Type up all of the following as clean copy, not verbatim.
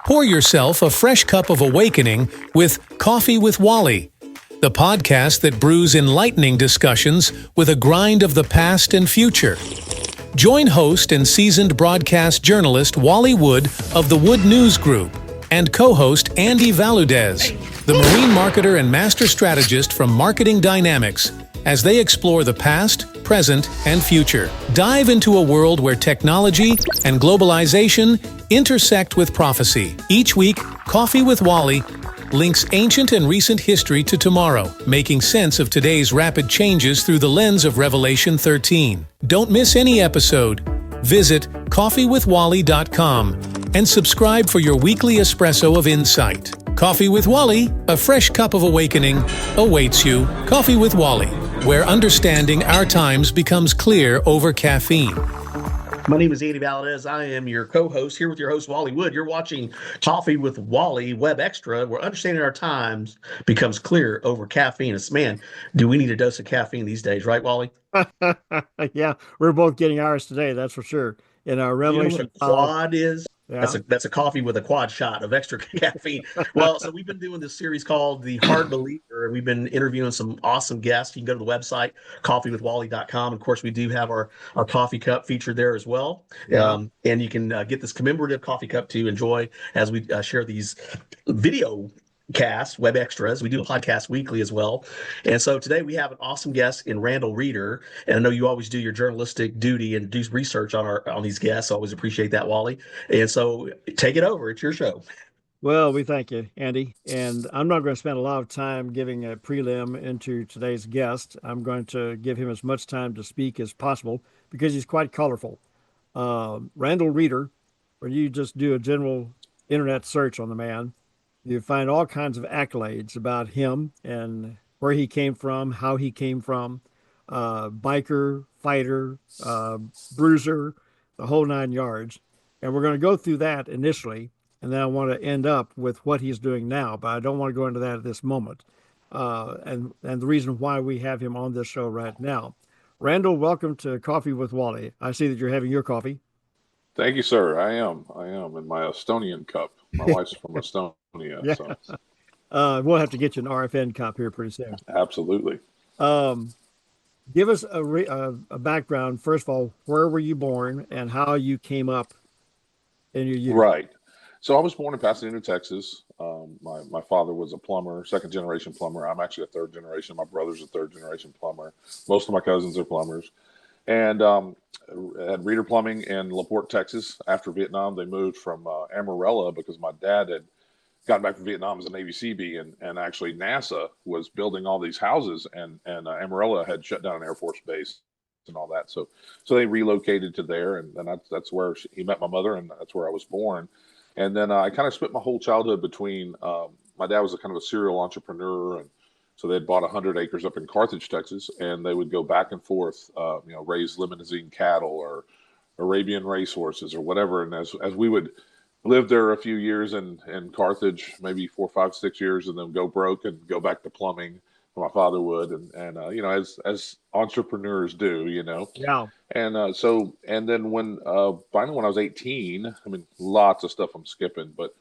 Pour yourself a fresh cup of awakening with Coffee with Wally, the podcast that brews enlightening discussions with a grind of the past and future. Join host and seasoned broadcast journalist Wally Wood of the Wood News Group and co-host Andy Valudes, the marine marketer and master strategist from Marketing Dynamics, as they explore the past, present, and future. Dive into a world where technology and globalization intersect with prophecy. Each week, Coffee with Wally links ancient and recent history to tomorrow, making sense of today's rapid changes through the lens of Revelation 13. Don't miss any episode. Visit coffeewithwally.com and subscribe for your weekly espresso of insight. Coffee with Wally, a fresh cup of awakening, awaits you. Coffee with Wally, where understanding our times becomes clear over caffeine. My name is Andy Valudes. I am your co-host here with your host, Wally Wood. You're watching Coffee with Wally, Web Xtra, where understanding our times becomes clear over caffeine. It's, man, do we need a dose of caffeine these days, right, Wally? Yeah, we're both getting ours today, that's for sure. In our Revelation. You know what a quad is? Yeah. That's a coffee with a quad shot of extra caffeine. Well, so we've been doing this series called The Hard Believer, and we've been interviewing some awesome guests. You can go to the website, coffeewithwally.com. Of course, we do have our coffee cup featured there as well. Yeah. And you can get this commemorative coffee cup to enjoy as we share these video cast, web extras. We do a podcast weekly as well. And so today we have an awesome guest in Randal Reeder. And I know you always do your journalistic duty and do research on these guests. I always appreciate that, Wally. And so take it over. It's your show. Well, we thank you, Andy. And I'm not going to spend a lot of time giving a prelim into today's guest. I'm going to give him as much time to speak as possible because he's quite colorful. Randal Reeder, when you just do a general internet search on the man, you find all kinds of accolades about him and where he came from, how he came from, biker, fighter, bruiser, the whole 9 yards. And we're going to go through that initially, and then I want to end up with what he's doing now, but I don't want to go into that at this moment. And the reason why we have him on this show right now. Randal, welcome to Coffee with Wally. I see that you're having your coffee. Thank you, sir. I am in my Estonian cup. My wife's from Estonia. Yeah. So. We'll have to get you an RFN cup here pretty soon. Absolutely. Give us a background. First of all, where were you born and how you came up in your youth? Right. So I was born in Pasadena, Texas. My father was a plumber, second generation plumber. I'm actually a third generation. My brother's a third generation plumber. Most of my cousins are plumbers. And had Reeder Plumbing in LaPorte, Texas. After Vietnam, they moved from Amarillo because my dad had gotten back from Vietnam as a Navy Seabee, and actually NASA was building all these houses, and Amarillo had shut down an Air Force base and all that. So they relocated to there, and that's where he met my mother, and that's where I was born. And then I kind of spent my whole childhood between my dad was a kind of a serial entrepreneur, and so they'd bought 100 acres up in Carthage, Texas, and they would go back and forth, raise limousine cattle or Arabian racehorses or whatever. And as we would live there a few years in Carthage, maybe 4, 5, 6 years, and then go broke and go back to plumbing. My father would, and as entrepreneurs do, Yeah. And and then finally when I was 18, I mean, lots of stuff I'm skipping, but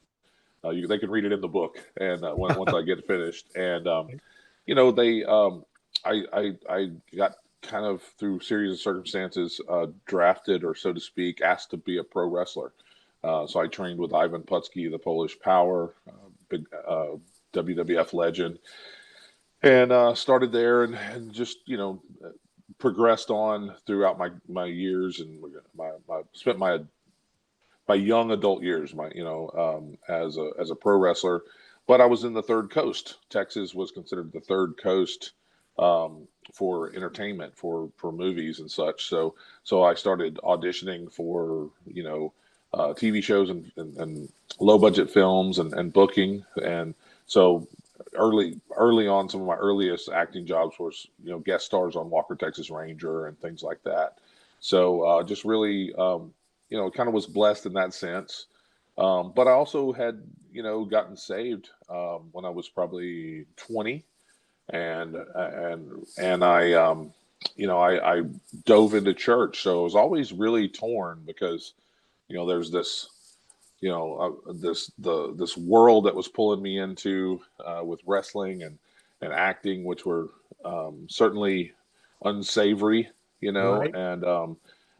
they can read it in the book, and once I get finished, and I got kind of through series of circumstances drafted, or so to speak, asked to be a pro wrestler. So I trained with Ivan Putski, the Polish Power, big WWF legend, and started there and just progressed on throughout my years, and spent my young adult years as a pro wrestler. But I was in the Third Coast. Texas was considered the Third Coast for entertainment, for movies and such. So I started auditioning for TV shows and low budget films and booking. And so early on, some of my earliest acting jobs was guest stars on Walker Texas Ranger and things like that. So just really kind of was blessed in that sense. But I also had gotten saved when I was probably 20, and I dove into church. So I was always really torn because there's this this world that was pulling me into with wrestling and acting, which were certainly unsavory, Right.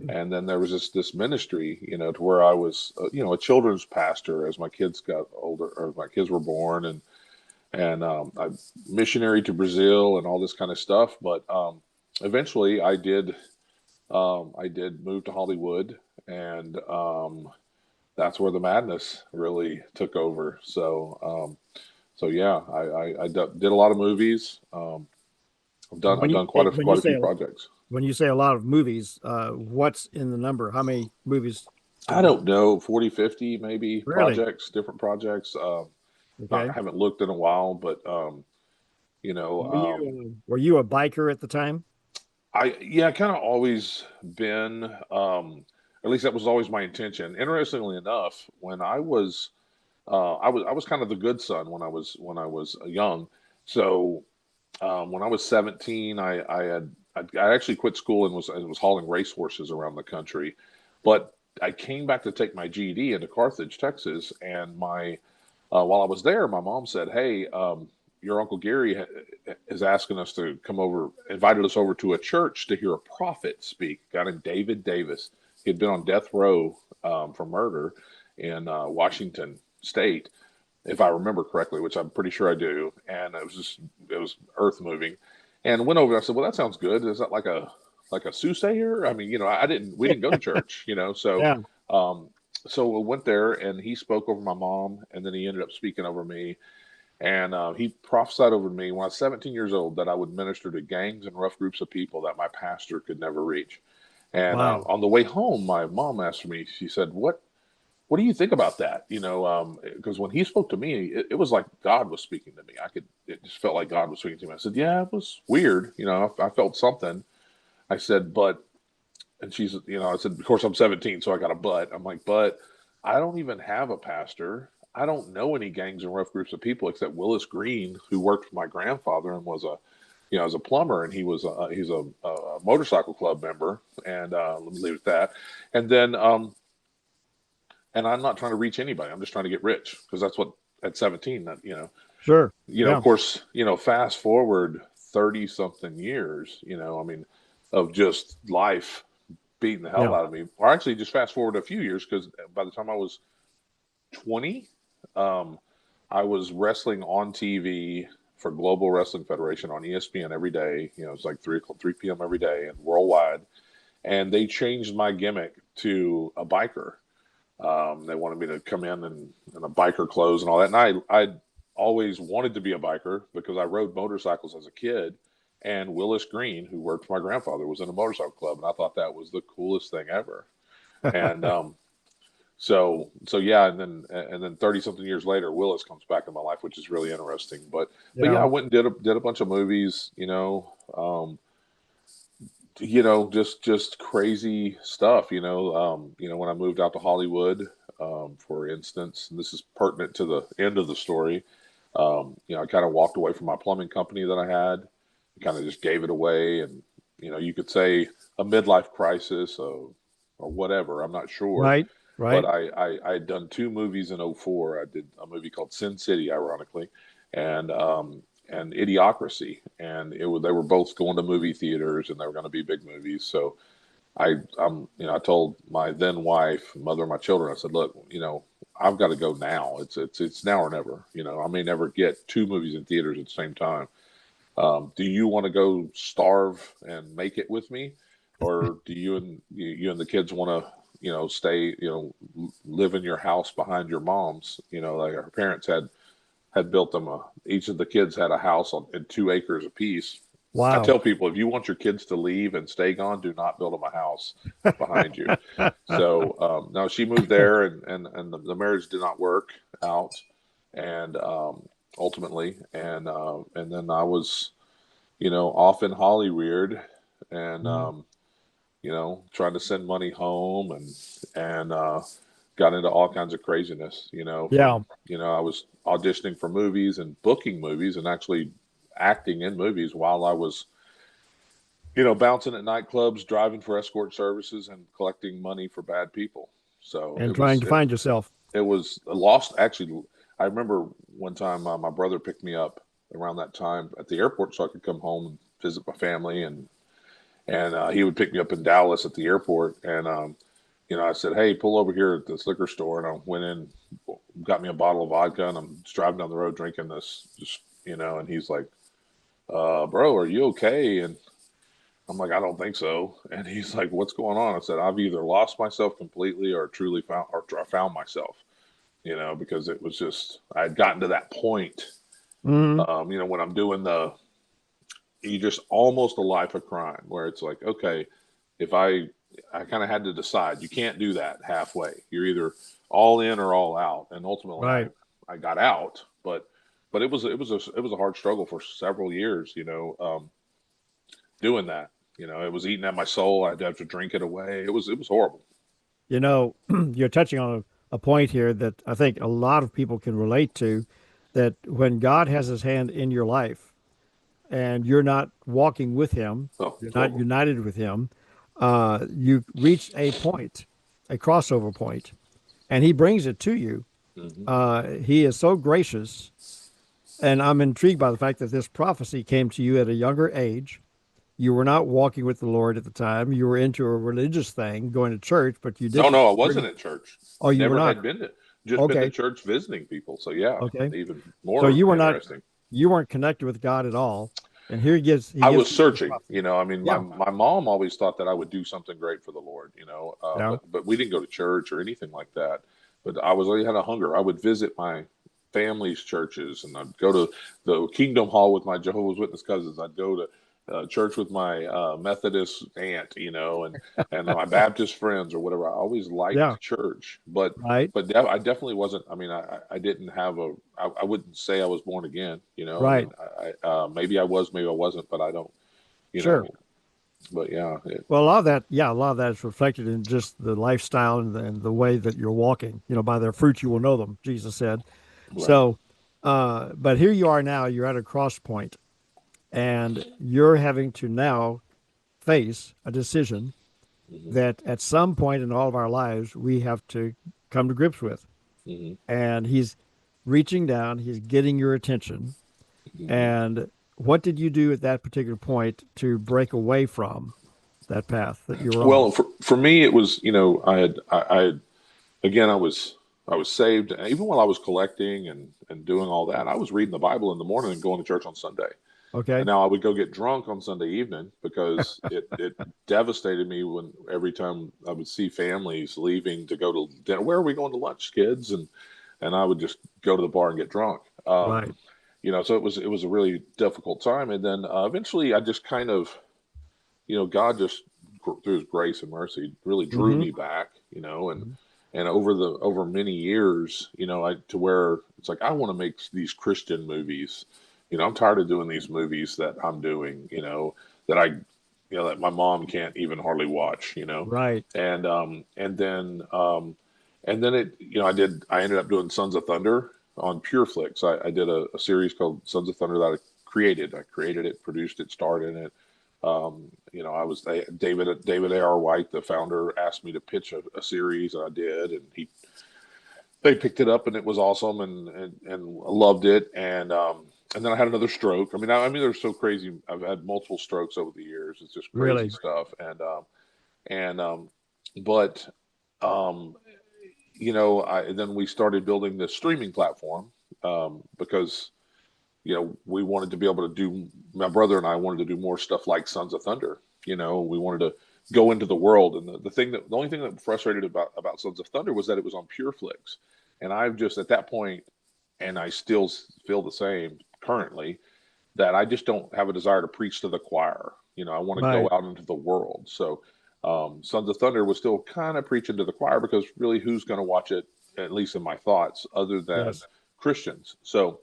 and then there was this ministry, to where I was, a children's pastor as my kids got older, or my kids were born, and I missionary to Brazil and all this kind of stuff. But eventually, I did move to Hollywood, and that's where the madness really took over. So yeah, did a lot of movies. I've done quite a few projects. When you say a lot of movies, what's in the number? How many movies? I don't know, 40, 50 maybe Really? different projects. I Okay. haven't looked in a while, but Were you a biker at the time? I kind of always been, at least that was always my intention. Interestingly enough, when I was kind of the good son when I was young. So when I was 17, I actually quit school and was hauling racehorses around the country, but I came back to take my GED into Carthage, Texas, and while I was there, my mom said, "Hey, your Uncle Gary is asking us to come over, invited us over to a church to hear a prophet speak, a guy named David Davis. He had been on death row for murder in Washington State, if I remember correctly, which I'm pretty sure I do. And it was earth moving. And went over and I said, well, that sounds good. Is that like a soothsayer? I mean, we didn't go to church, so, Yeah. so we went there and he spoke over my mom, and then he ended up speaking over me. And he prophesied over me when I was 17 years old that I would minister to gangs and rough groups of people that my pastor could never reach. And Wow. on the way home, my mom asked me, she said, what do you think about that? Because when he spoke to me, it was like God was speaking to me. It just felt like God was speaking to me. I said, yeah, it was weird. I felt something. I said, and she said, I said, of course I'm 17, so I got a but. I'm like, but I don't even have a pastor. I don't know any gangs and rough groups of people except Willis Green, who worked for my grandfather and was a plumber, and he's a motorcycle club member. And let me leave it at that. And then, and I'm not trying to reach anybody. I'm just trying to get rich, because that's what at 17, that, Sure. Yeah. of course, fast forward 30 something years, I mean, of just life beating the hell Yeah. out of me. Or actually just fast forward a few years, because by the time I was 20, I was wrestling on TV for Global Wrestling Federation on ESPN every day. It's like 3 p.m. every day and worldwide. And they changed my gimmick to a biker. They wanted me to come in a biker clothes and all that. And I always wanted to be a biker because I rode motorcycles as a kid. And Willis Green, who worked for my grandfather, was in a motorcycle club. And I thought that was the coolest thing ever. And so yeah, and then 30 something years later, Willis comes back in my life, which is really interesting. But yeah, I went and did a bunch of movies, just crazy stuff, when I moved out to Hollywood, for instance, and this is pertinent to the end of the story. I kind of walked away from my plumbing company that I had, kind of just gave it away. And, you could say a midlife crisis or whatever, I'm not sure. Right. Right. But I had done 2 movies in 2004. I did a movie called Sin City, ironically, and Idiocracy, and they were both going to movie theaters, and they were going to be big movies. So I told my then wife, mother of my children, I said, look, I've got to go now. It's now or never. I may never get 2 movies in theaters at the same time. Do you want to go starve and make it with me, or do you and the kids want to stay, live in your house behind your mom's? Like her parents had built them each of the kids had a house in 2 acres apiece. I Wow. tell people, if you want your kids to leave and stay gone, do not build them a house behind you. So no, she moved there, and the marriage did not work out, and ultimately, and then I was, off in Hollywood, and trying to send money home, and got into all kinds of craziness. Yeah. I was auditioning for movies and booking movies and actually acting in movies while I was, bouncing at nightclubs, driving for escort services, and collecting money for bad people. So And trying to find yourself. It was lost. Actually, I remember one time my brother picked me up around that time at the airport so I could come home and visit my family, and he would pick me up in Dallas at the airport, and I said, "Hey, pull over here at this liquor store," and I went in, got me a bottle of vodka, and I'm just driving down the road drinking this, and he's like, "Bro, are you okay?" And I'm like, "I don't think so." And he's like, "What's going on?" I said, "I've either lost myself completely or truly found myself, because it was just, I had gotten to that point, when I'm doing you just almost a life of crime where it's like, okay, if I kind of had to decide, you can't do that halfway. You're either all in or all out. And ultimately Right. I got out, but it was a hard struggle for several years, doing that. It was eating at my soul. I'd have to drink it away. It was horrible. You're touching on a point here that I think a lot of people can relate to, that when God has his hand in your life and you're not walking with him, Oh, you're not totally. united with him, you reach a point, a crossover point, and he brings it to you. Hmm. He is so gracious. And I'm intrigued by the fact that this prophecy came to you at a younger age. You were not walking with the Lord at the time. You were into a religious thing, going to church, but you Oh didn't no, I wasn't really. at church. Oh, you were Never not. had just been to Okay. church visiting people. So yeah, Okay. even So more you were not. interesting. You weren't connected with God at all. And here he I gives was you this searching, prophecy. I mean, my, Yeah. my mom always thought that I would do something great for the Lord, Yeah. but we didn't go to church or anything like that. But I had a hunger. I would visit my family's churches, and I'd go to the Kingdom Hall with my Jehovah's Witness cousins. I'd go to church with my Methodist aunt, and my Baptist friends or whatever. I always Yeah. liked church, but Right. I definitely wasn't. I mean, I didn't have I wouldn't say I was born again. I Right. mean, maybe I was, maybe I wasn't, but I don't. You Sure. know, but yeah, Well, a lot of that is reflected in just the lifestyle and the way that you're walking. By their fruits you will know them, Jesus said. right. So, but here you are now. You're at a cross point, and you're having to now face a decision Hmm. that at some point in all of our lives we have to come to grips with. Hmm. And he's reaching down, he's getting your attention. Hmm. And what did you do at that particular point to break away from that path that you were on? Well, for me, it was, I had again, I was saved, and even while I was collecting and doing all that, I was reading the Bible in the morning and going to church on Sunday. And Okay. now I would go get drunk on Sunday evening because it devastated me when every time I would see families leaving to go to dinner. Where are we going to lunch, kids? And I would just go to the bar and get drunk. Right. So it was a really difficult time. And then eventually, I just kind of, God just through His grace and mercy really drew Mm-hmm. me back. And over many years, to where it's like I want to make these Christian movies. I'm tired of doing these movies that I'm doing. That that my mom can't even hardly watch. Right. And then I ended up doing Sons of Thunder on PureFlix. I did a series called Sons of Thunder that I created it, produced it, starred in it. I was David A.R. White, the founder, asked me to pitch a series, and I did, and they picked it up, and it was awesome, and loved it, and then I had another stroke. I mean, they're so crazy. I've had multiple strokes over the years. It's just crazy Really. stuff, and but um, then we started building this streaming platform because we wanted to be able to do, my brother and I wanted to do more stuff like Sons of Thunder. We wanted to go into the world. And the only thing that frustrated about Sons of Thunder was that it was on PureFlix. And I've just, at that point, and I still feel the same currently, that I just don't have a desire to preach to the choir. I want to go Right. out into the world. So Sons of Thunder was still kind of preaching to the choir because really who's going to watch it, at least in my thoughts, other than Yes. Christians. So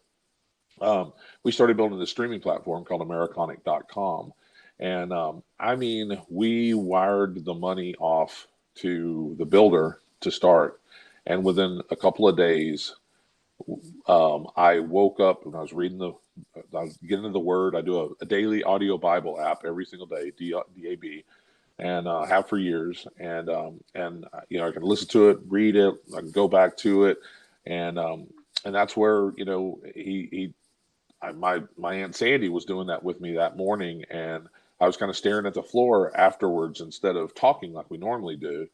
we started building this streaming platform called Americonic.com. And we wired the money off to the builder to start. And within a couple of days, I woke up and I was getting into the Word. I do a daily audio Bible app every single day, DAB. and have for years. And I can listen to it, read it, I can go back to it, and that's where my Aunt Sandy was doing that with me that morning, and I was kind of staring at the floor afterwards instead of talking like we normally do.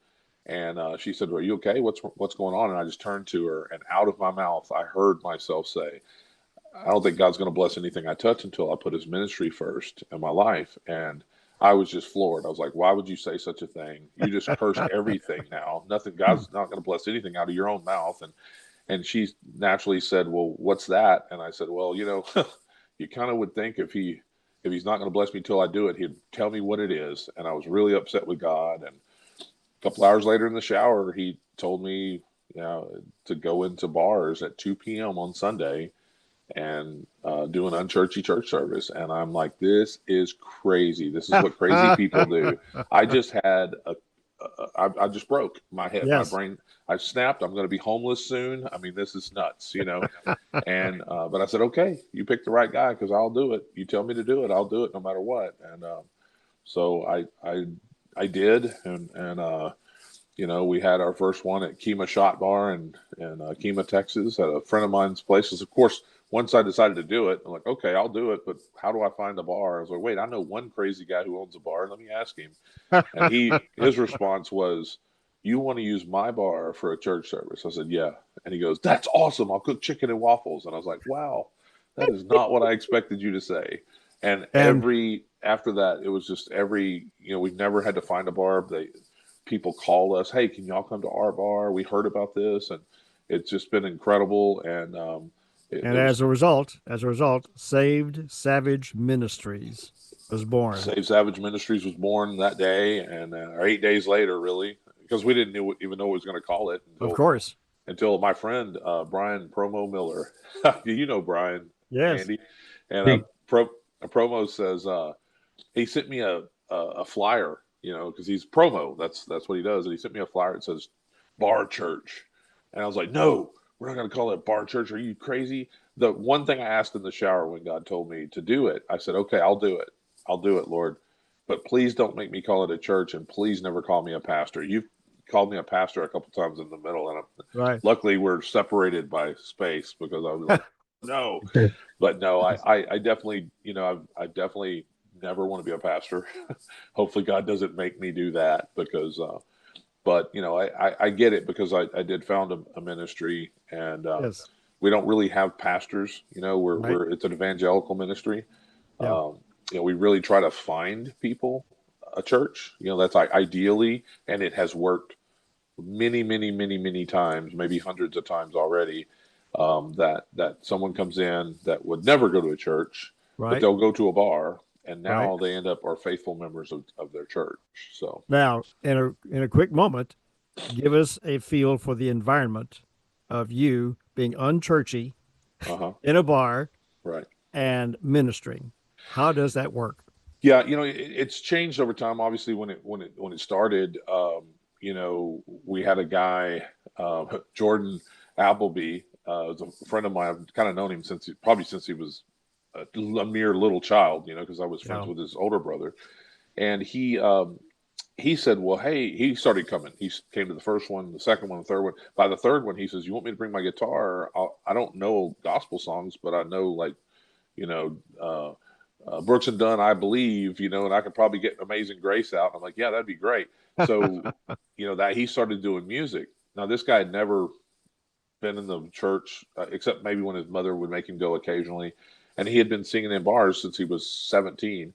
And she said, "Are you okay? What's going on?" And I just turned to her, and out of my mouth, I heard myself say, "I don't think God's going to bless anything I touch until I put His ministry first in my life." And I was just floored. I was like, "Why would you say such a thing? You just cursed everything now. Nothing. God's not going to bless anything out of your own mouth." And she naturally said, "Well, what's that?" And I said, "Well, you kind of would think if he's not going to bless me till I do it, he'd tell me what it is." And I was really upset with God. And a couple hours later in the shower, he told me, to go into bars at 2 p.m. on Sunday and do an unchurchy church service. And I'm like, this is crazy. This is what crazy people do. I just had I just broke my head, my Yes. brain. I snapped. I'm going to be homeless soon. I mean, this is nuts, And but I said, okay, you picked the right guy because I'll do it. You tell me to do it, I'll do it no matter what. And so I did, and we had our first one at Kima Shot Bar in Kima, Texas, at a friend of mine's places. Of course, once I decided to do it, I'm like, okay, I'll do it, but how do I find a bar? I was like, wait, I know one crazy guy who owns a bar. Let me ask him. And his response was, "You want to use my bar for a church service?" I said, "Yeah." And he goes, "That's awesome. I'll cook chicken and waffles." And I was like, wow, that is not what I expected you to say. And after that, it was just we've never had to find a bar. People call us, "Hey, can y'all come to our bar? We heard about this." And it's just been incredible. And as a result, Saved Savage Ministries was born. Save Savage Ministries was born that day, and or 8 days later, really, because we didn't even know what was going to call it. Of course. Until my friend Brian Promo Miller, you know Brian, yes, Andy, and Promo says he sent me a flyer, because he's Promo. That's what he does, and he sent me a flyer. It says Bar Church, and I was like, no, we're not going to call it Bar Church. Are you crazy? The one thing I asked in the shower when God told me to do it, I said, okay, I'll do it. I'll do it, Lord. But please don't make me call it a church, and please never call me a pastor. You've called me a pastor a couple times in the middle, and right. Luckily we're separated by space, because I was like, no. But no, I definitely, I definitely never want to be a pastor. Hopefully God doesn't make me do that, because but I get it, because I did found a ministry, and yes. We don't really have pastors. We're it's an evangelical ministry. Yeah. We really try to find people a church. That's ideally, and it has worked many, many, many, many times, maybe hundreds of times already. That someone comes in that would never go to a church, but they'll go to a bar, and now they end up are faithful members of their church. So now, in a quick moment, give us a feel for the environment of you being unchurchy in a bar, right, and ministering. How does that work? Yeah, it's changed over time. Obviously, when it started, we had a guy, Jordan Appleby, was a friend of mine. I've kind of known him since he was a mere little child, because I was friends with his older brother. And he said, well, hey, he started coming. He came to the first one, the second one, the third one. By the third one, he says, "You want me to bring my guitar? I don't know gospel songs, but I know, like, Brooks and Dunn, I Believe, and I could probably get Amazing Grace out." I'm like, yeah, that'd be great. So, that he started doing music. Now, this guy had never been in the church, except maybe when his mother would make him go occasionally. And he had been singing in bars since he was 17.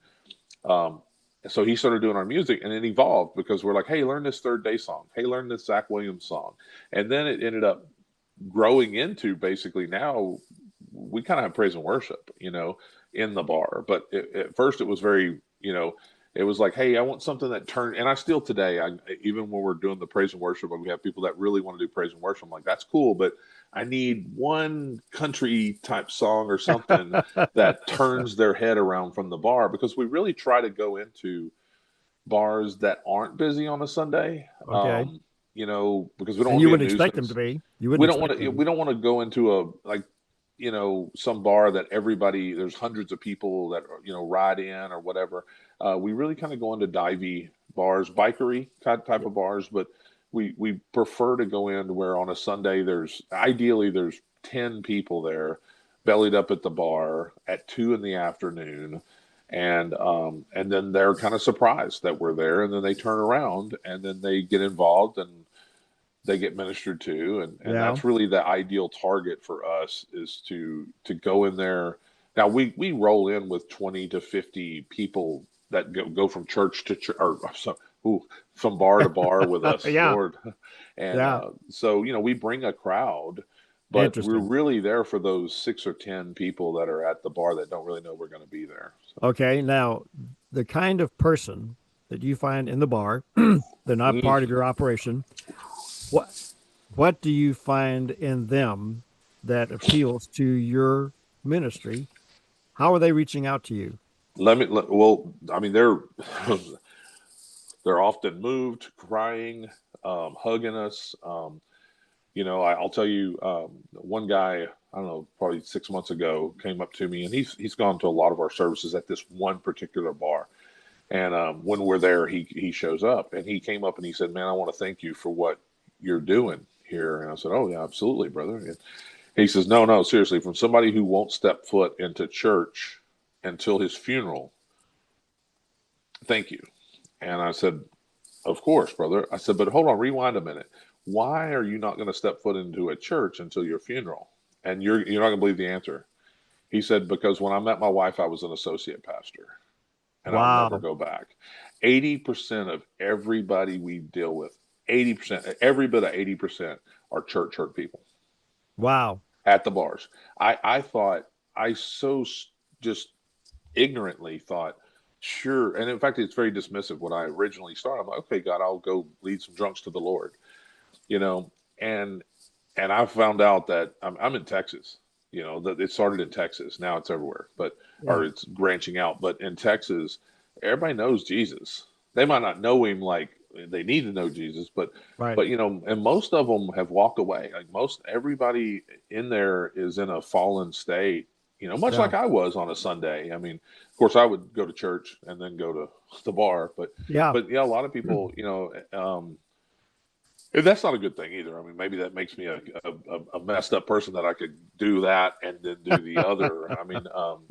So he started doing our music, and it evolved, because we're like, hey, learn this Third Day song. Hey, learn this Zach Williams song. And then it ended up growing into, basically, now we kind of have praise and worship, in the bar. But at first it was very, it was like, hey, I want something that turned, and I still today, even when we're doing the praise and worship, and we have people that really want to do praise and worship, I'm like, that's cool, but I need one country type song or something that turns their head around from the bar, because we really try to go into bars that aren't busy on a Sunday. Okay. Because we don't want you to be wouldn't a expect them nuisance. to be. We don't want to go into some bar that there's hundreds of people that ride in or whatever. We really kind of go into divey bars, bikery type of bars, but we prefer to go in where on a Sunday ideally there's 10 people there, bellied up at the bar at 2 p.m, and then they're kind of surprised that we're there, and then they turn around and then they get involved and they get ministered to, and that's really the ideal target for us, is to go in there. Now we roll in with 20 to 50 people that go from church to church, or from bar to bar with us, Lord. And so we bring a crowd, but we're really there for those 6 or 10 people that are at the bar that don't really know we're going to be there. So. Okay, now the kind of person that you find in the bar, they're not part of your operation. What do you find in them that appeals to your ministry? How are they reaching out to you? I mean, they're often moved, crying, hugging us. I'll tell you, one guy, I don't know, probably 6 months ago, came up to me, and he's gone to a lot of our services at this one particular bar. And when we're there, he shows up, and he came up and he said, "Man, I want to thank you for what you're doing here." And I said, "Oh yeah, absolutely, brother." And he says, No, seriously, from somebody who won't step foot into church until his funeral, thank you. And I said, "Of course, brother." I said, "But hold on, rewind a minute. Why are you not going to step foot into a church until your funeral?" And you're not going to believe the answer. He said, "Because when I met my wife, I was an associate pastor, and I'll never go back." 80% of everybody we deal with, 80%, every bit of 80% are church hurt people. Wow. At the bars. I thought, just ignorantly thought, sure. And in fact, it's very dismissive. When I originally started, I'm like, "Okay, God, I'll go lead some drunks to the Lord." And I found out that I'm in Texas, that it started in Texas. Now it's everywhere, or it's branching out. But in Texas, everybody knows Jesus. They might not know him like they need to know Jesus, but and most of them have walked away. Like everybody in there is in a fallen state, much like I was on a Sunday. I mean, of course I would go to church and then go to the bar, but a lot of people, that's not a good thing either. I mean, maybe that makes me a messed up person, that I could do that and then do the other. I mean,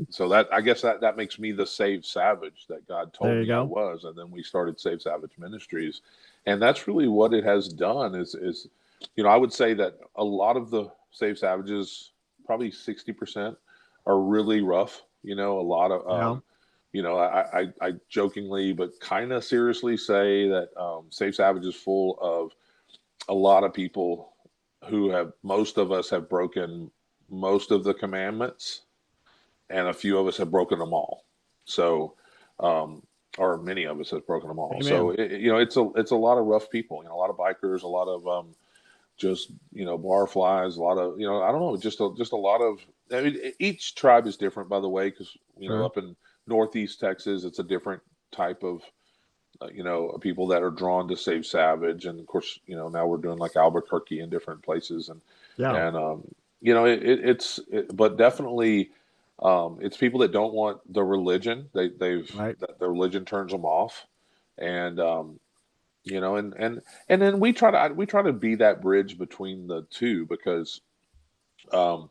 so that, I guess that makes me the saved savage that God told me I was. And then we started Saved Savage Ministries. And that's really what it has done is, I would say that a lot of the Saved Savages, probably 60%, are really rough. A lot of, I jokingly, but kind of seriously say that Saved Savage is full of a lot of people most of us have broken most of the commandments, and a few of us have broken them all. So, or many of us have broken them all. Amen. So, it's a lot of rough people, a lot of bikers, a lot of, just, bar flies, a lot of, I don't know, just a lot of, I mean, each tribe is different, by the way, because, up in Northeast Texas, it's a different type of, people that are drawn to Save Savage. And of course, now we're doing like Albuquerque and different places. But definitely, it's people that don't want the religion. That the religion turns them off. And, and then we try to be that bridge between the two, because, I'm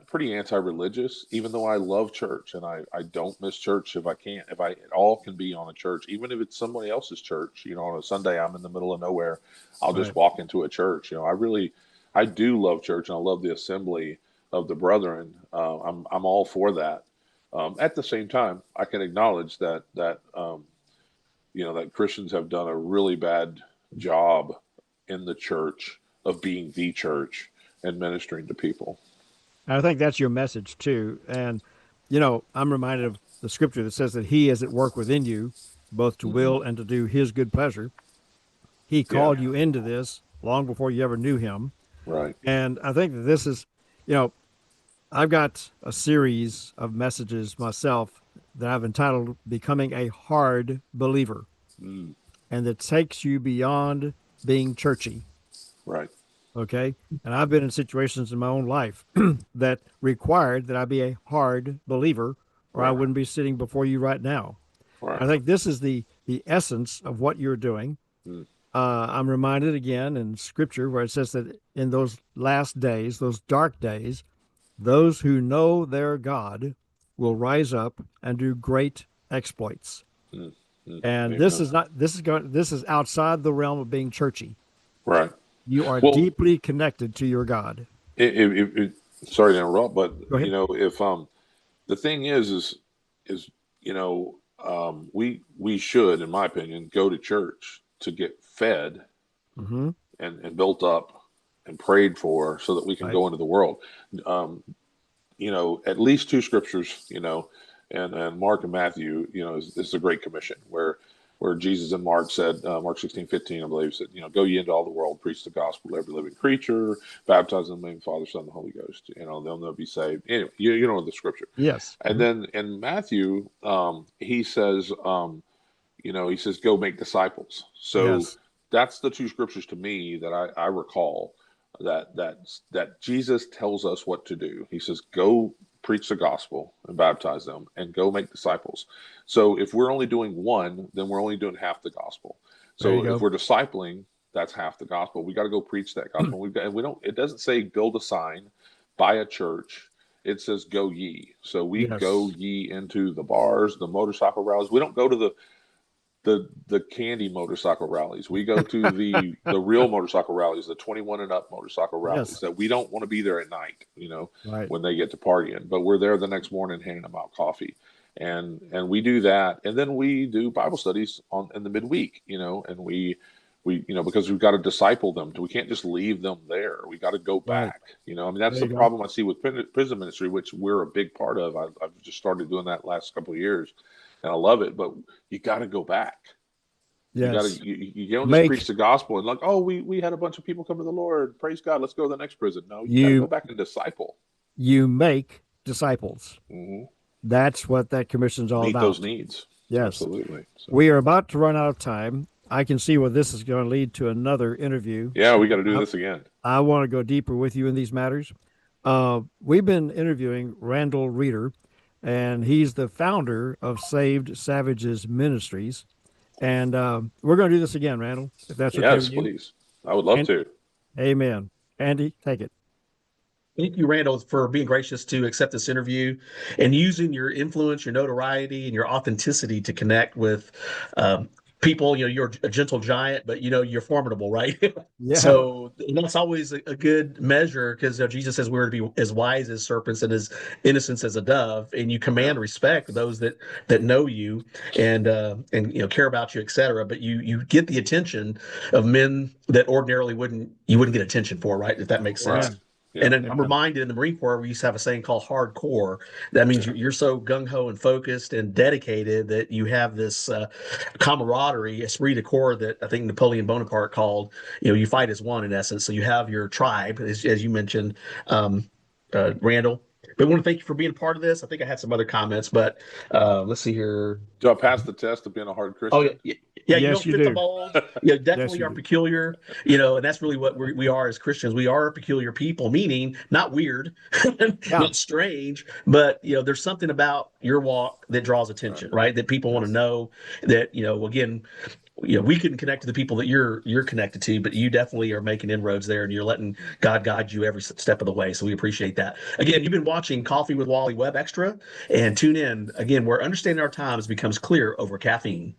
pretty anti-religious, even though I love church, and I don't miss church if I can. If it all can be on a church, even if it's somebody else's church, on a Sunday, I'm in the middle of nowhere, I'll just walk into a church. I do love church, and I love the assembly of the brethren. I'm all for that. At the same time, I can acknowledge that that Christians have done a really bad job in the church of being the church and ministering to people. I think that's your message too. And, I'm reminded of the scripture that says that he is at work within you, both to will and to do his good pleasure. He called you into this long before you ever knew him. Right. And I think that this is, I've got a series of messages myself that I've entitled Becoming a Hard Believer. And that takes you beyond being churchy. Right. Okay. And I've been in situations in my own life that required that I be a hard believer, or I wouldn't be sitting before you right now. Right. I think this is the essence of what you're doing. Mm. I'm reminded again in Scripture where it says that in those last days, those dark days, those who know their God will rise up and do great exploits. Mm. Mm. And this Amen. is not this is outside the realm of being churchy. Right. You are Well, deeply connected to your God. sorry to interrupt, but Go ahead. if the thing is we should, in my opinion, go to church to get fed Mm-hmm. and built up and prayed for so that we can Right. go into the world. Um, at least two scriptures, and Mark and Matthew, is the Great Commission where Jesus in Mark said, Mark 16:15, I believe, said, go ye into all the world, preach the gospel to every living creature, baptize them in the name of the Father, Son, and the Holy Ghost. They'll be saved. Anyway, you know the scripture. Yes. And then in Matthew, he says, he says, go make disciples. So Yes. that's the two scriptures to me that I recall that Jesus tells us what to do. He says, go preach the gospel and baptize them and go make disciples. So if we're only doing one, then we're only doing half the gospel. There you So go. if we're discipling, that's half the gospel. We got to go preach that gospel. It doesn't say build a sign, buy a church. It says go ye. So we Yes. go ye into the bars, the motorcycle rallies. We don't go to the candy motorcycle rallies. We go to the real motorcycle rallies, the 21 and up motorcycle rallies. Yes. That we don't want to be there at night, Right. when they get to partying, but we're there the next morning handing them out coffee, and we do that, and then we do Bible studies in the midweek, and we because we've got to disciple them. We can't just leave them there. We got to go Right. back. That's There the you go. problem I see with prison ministry, which we're a big part of. I've just started doing that last couple of years, and I love it. But you got to go back. You got to Yes. you don't just preach Make the gospel and we had a bunch of people come to the Lord. Praise God. Let's go to the next prison. No, you got to go you back and disciple. you make disciples. Mm-hmm. That's what that commission's all Meet those about. needs. Yes. Absolutely. So, We are about to run out of time. I can see where this is going to lead to another interview. yeah, we got to do this again. I want to go deeper with you in these matters. We've been interviewing Randal Reeder, and he's the founder of Saved Savages Ministries. And we're going to do this again, Randal, if that's okay Yes, with you. please. I would love to. Amen. Andy, take it. Thank you, Randall, for being gracious to accept this interview and using your influence, your notoriety, and your authenticity to connect with people. You're a gentle giant, but you're formidable, right? Yeah. So that's always a good measure because Jesus says we're to be as wise as serpents and as innocent as a dove, and you command respect those that know you and care about you, etc. But you get the attention of men that ordinarily you wouldn't get attention for, right? If that makes sense. Right. Yeah. And then I'm reminded in the Marine Corps, we used to have a saying called hardcore. That means you're so gung-ho and focused and dedicated that you have this camaraderie, esprit de corps that I think Napoleon Bonaparte called, you fight as one in essence. So you have your tribe, as you mentioned, Randall. But I want to thank you for being a part of this. I think I had some other comments, but let's see here. Do I pass the test of being a hard Christian? Oh, yeah. Yeah, you Yes, don't you fit do. the mold. You definitely you are do. peculiar, and that's really what we are as Christians. We are a peculiar people, meaning not weird, not strange, but there's something about your walk that draws attention, right? That people want to know that, again, we couldn't connect to the people that you're connected to, but you definitely are making inroads there, and you're letting God guide you every step of the way. So we appreciate that. Again, you've been watching Coffee with Wally Web Extra, and tune in again where understanding our times becomes clear over caffeine.